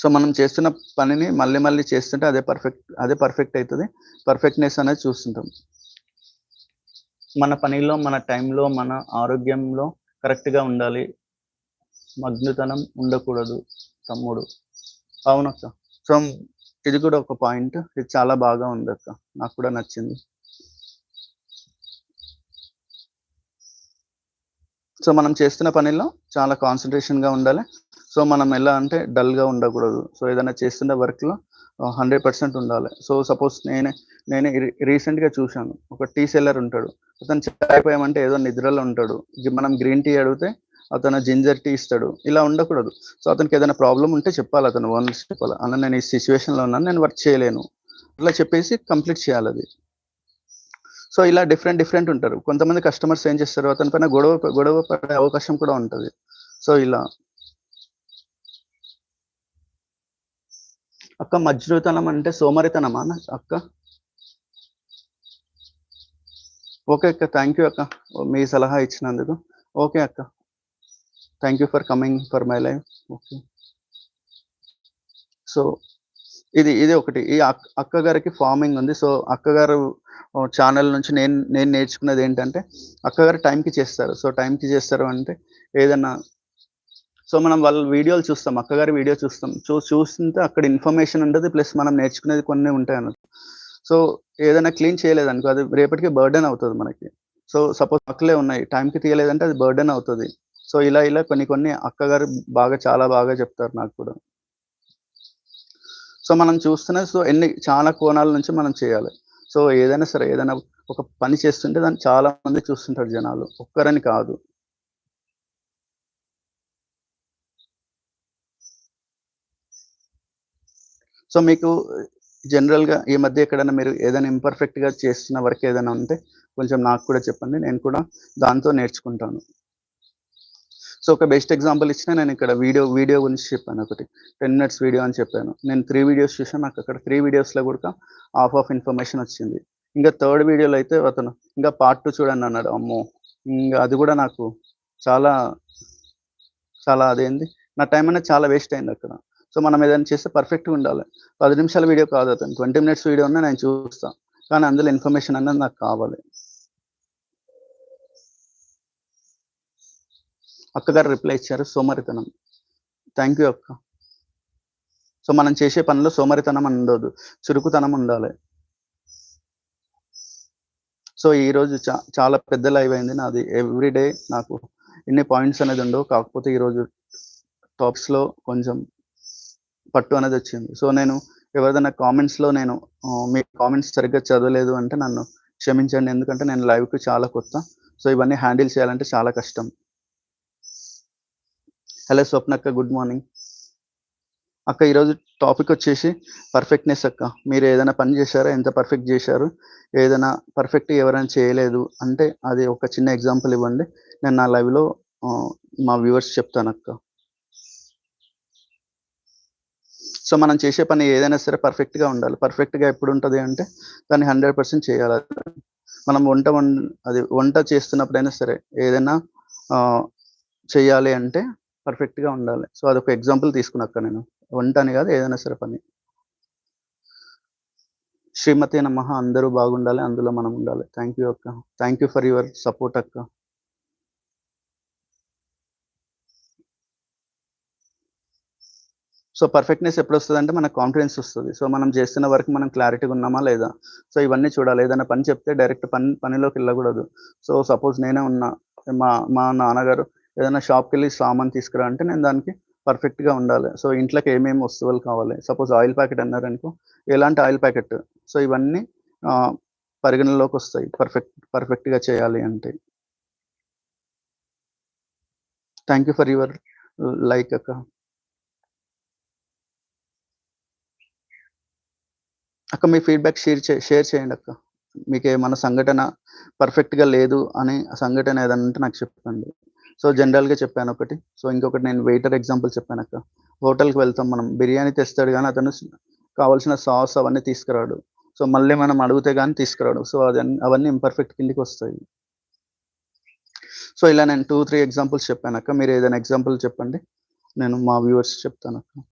So, మనం చేస్తున్న పనిని మళ్ళీ మళ్ళీ చేస్తుంటే అదే పర్ఫెక్ట్ అయితది. పర్ఫెక్ట్‌నెస్ అనేది చూస్తుంటాం. మన పనిలో, మన టైంలో, మన ఆరోగ్యంలో కరెక్ట్‌గా ఉండాలి. మగ్నుతనం ఉండకూడదు తమ్ముడు. అవునక్క. సో, ఇది కూడా ఒక పాయింట్. ఇది చాలా బాగా ఉందక్క. నాకు కూడా నచ్చింది. సో, మనం చేస్తున్న పనిలో చాలా కాన్సంట్రేషన్‌గా ఉండాలి. సో, మనం ఎలా అంటే డల్‌గా ఉండకూడదు. సో, ఏదైనా చేస్తున్న వర్క్‌లో 100% ఉండాలి. సో, సపోజ్ నేనే రీసెంట్‌గా చూశాను. ఒక టీ సెల్లర్ ఉంటాడు. అతను చాయ్ పోయమంటే ఏదో నిద్రలో ఉంటాడు. మనం గ్రీన్ టీ అడిగితే అతను జింజర్ టీ ఇస్తాడు. ఇలా ఉండకూడదు. సో, అతనికి ఏదైనా ప్రాబ్లమ్ ఉంటే చెప్పాలి అతను ఓనర్స్ చెప్పాలి. అన్న నేను ఈ సిట్యుయేషన్‌లో ఉన్నాను. నేను వర్క్ చేయలేను. అట్లా చెప్పేసి కంప్లీట్ చేయాలది. సో, ఇలా డిఫరెంట్ ఉంటారు. కొంతమంది కస్టమర్స్ ఏం చేస్తారు, అతని పైన గొడవ పడే అవకాశం కూడా ఉంటది. సో, ఇలా అక్క మజ్జురుతనం అంటే సోమరితనమా అక్క? ఓకే అక్క. థాంక్ యూ అక్క. మీ సలహా ఇచ్చినందుకు. ఓకే అక్క. Thank you for coming for my life. Okay. So, ఇది ఒకటి. ఈ అక్కగారికి ఫార్మింగ్ ఉంది. సో, అక్కగారు ఛానెల్ నుంచి నేను నేర్చుకున్నదేంటంటే, అక్కగారు టైంకి చేస్తారు. సో, టైంకి చేస్తారు అంటే ఏదన్నా సో, మనం వాళ్ళ వీడియోలు చూస్తాం. అక్కగారి వీడియో చూస్తాం. చూస్తుంటే అక్కడ ఇన్ఫర్మేషన్ ఉంటది. ప్లస్ మనం నేర్చుకునేది కొన్ని ఉంటాయన్నట్టు. సో, ఏదైనా క్లీన్ చేయలేదనుకో అది రేపటికి బర్డెన్ అవుతది మనకి. సో, సపోజ్ అక్కలే ఉన్నాయి. టైంకి తీయలేదంటే అది బర్డెన్ అవుతది. సో, ఇలా కొన్ని అక్కగారు చాలా బాగా చెప్తారు నాకు కూడా. సో, మనం చూస్తున్నది చాలా కోణాల నుంచి మనం చేయాలి. సో, ఏదైనా సరే ఏదైనా ఒక పని చేస్తుంటే దాన్ని చాలా మంది చూస్తుంటారు జనాలు. ఒక్కరని కాదు. సో, మీకు జనరల్‌గా ఈ మధ్య ఎక్కడైనా మీరు ఏదైనా ఇంపర్ఫెక్ట్‌గా చేస్తున్న వర్క్ ఏదైనా ఉంటే కొంచెం నాకు కూడా చెప్పండి. నేను కూడా దాంతో నేర్చుకుంటాను. సో, ఒక బెస్ట్ ఎగ్జాంపుల్ ఇచ్చినా నేనిక్కడ వీడియో గురించి చెప్పాను ఒకటి. 10 మినిట్స్ వీడియో అని చెప్పాను. నేను 3 వీడియోస్ చూసాను. నాకక్కడ 3 వీడియోస్‌లో గూడా హాఫ్ ఆఫ్ ఇన్ఫర్మేషన్ వచ్చింది. ఇంకా థర్డ్ వీడియోలో అయితే అతను ఇంకా పార్ట్ 2 చూడండి అన్నాడు. అమ్మో! ఇంగ అది గూడా నాకు చాలా, చాలా అదేంది నా టైం అనేది చాలా వేస్ట్ అయిందక్కడ. సో, మనం ఏదైనా చేస్తే పర్ఫెక్ట్‌గా ఉండాలి. 10 నిమిషాల వీడియో కాదు అతను 20 మినిట్స్ వీడియో ఉన్నా నేను చూస్తా. కానీ అందులో ఇన్ఫర్మేషన్ అనేది నాకు కావాలి. అక్కగారు రిప్లై ఇచ్చారు సోమరితనం. థాంక్ యూ అక్క. సో, మనం చేసే పనిలో సోమరితనం అని ఉండొద్దు. చురుకుతనం ఉండాలి. సో, ఈరోజు చాలా పెద్ద లైవ్ అయింది నాది. ఎవ్రీ డే నాకు ఇన్ని పాయింట్స్ అనేది ఉండవు. కాకపోతే ఈరోజు టాపిక్స్‌లో కొంచెం పట్టు అనేదొచ్చింది. సో, నేను ఎవరిదైనా కామెంట్స్‌లో నేను మీ కామెంట్స్ సరిగ్గా చదవలేదు అంటే నన్ను క్షమించండి. ఎందుకంటే నేను లైవ్‌కి చాలా కొత్త. సో, ఇవన్నీ హ్యాండిల్ చేయాలంటే చాలా కష్టం. హలో స్వప్నక్క గుడ్ మార్నింగ్. అక్క ఈరోజు టాపికొచ్చేసి పర్ఫెక్ట్‌నెస్ అక్క. మీరు ఏదైనా పని చేశారా? ఎంత పర్ఫెక్ట్ జేశారు? ఏదైనా పర్ఫెక్ట్‌గా ఎవరైనా చేయలేదు అంటే అది ఒక చిన్న ఎగ్జాంపుల్ ఇవ్వండి. నేను నా లైవ్‌లో మా వ్యూవర్స్ చెప్తానక్క. సో, మనం చేసే పని ఏదైనా సరే పర్ఫెక్ట్‌గా ఉండాలి. పర్ఫెక్ట్‌గా ఎప్పుడుంటది అంటే దాన్ని 100% చేయాలి. మనం వంట చేస్తున్నప్పుడైనా సరే ఏదైనా ఆహ్, చెయ్యాలి అంటే పర్ఫెక్ట్‌గా ఉండాలి. సో, అదొక ఎగ్జాంపుల్ తీసుకున్నా అక్క నేను. వంట అని గాదు ఏదైనా సరే పని. శ్రీమతే నమః అందరూ బాగుండాలి. అందులో మనం ఉండాలి. థాంక్ యూ అక్క. Thank you for your support అక్క. సో, పర్ఫెక్ట్‌నెస్ ఎప్పుడొస్తదంటే మనకు కాన్ఫిడెన్స్ ఒస్తది. సో, మనం చేస్తున్న వర్క్ మనం క్లారిటీగా ఉన్నామా లేదా? సో, ఇవన్నీ చూడాలి. ఏదైనా పని చెప్తే డైరెక్ట్ పనిలోకెళ్ళకూడదు. సో, సపోజ్ నేనే ఉన్నా. మా మా నాన్నగారు ఏదైనా షాప్‌కెళ్ళి సామాను తీసుకురా అంటే నేను దానికి పర్ఫెక్ట్‌గా ఉండాలి. సో, ఇంట్లోకి ఏమేమి వస్తువులు కావాలి? సపోజ్ ఆయిల్ ప్యాకెట్ అన్నారనుకో, ఎలాంటి ఆయిల్ ప్యాకెట్? సో, ఇవన్నీ ఆహ్, పరిగణనలోకొస్తాయి. పర్ఫెక్ట్‌గా చేయాలి అంటే. Thank you for your like అక్క. అక్క మీ ఫీడ్‌బ్యాక్ షేర్ చేయండక్క. మీకేమన్నా సంఘటన పర్ఫెక్ట్‌గా లేదు అనే సంఘటన ఏదన్నా ఉంటే నాకు చెప్పండి. సో, జనరల్‌గా చెప్పానొకటి. సో, ఇంకొకటి నేను వెయిటర్ ఎగ్జాంపుల్ చెప్పానక్క. హోటల్‌కి వెళ్తాం మనం. బిర్యానీ తెస్తాడు గానీ అతను కావాల్సిన సాస్ అవన్నీ తీసుకురాడు. సో, మళ్ళీ మనం అడిగితే గాని తీసుకురాడు. సో, అవన్నీ ఇంపర్ఫెక్ట్ కిందకొస్తాయి. సో, ఇలా నేను 2, 3 ఎగ్జాంపుల్స్ చెప్పానక్క. మీరేదైనా ఎగ్జాంపుల్ చెప్పండి. నేను మా వ్యూవర్స్‌కి చెప్తానక్క.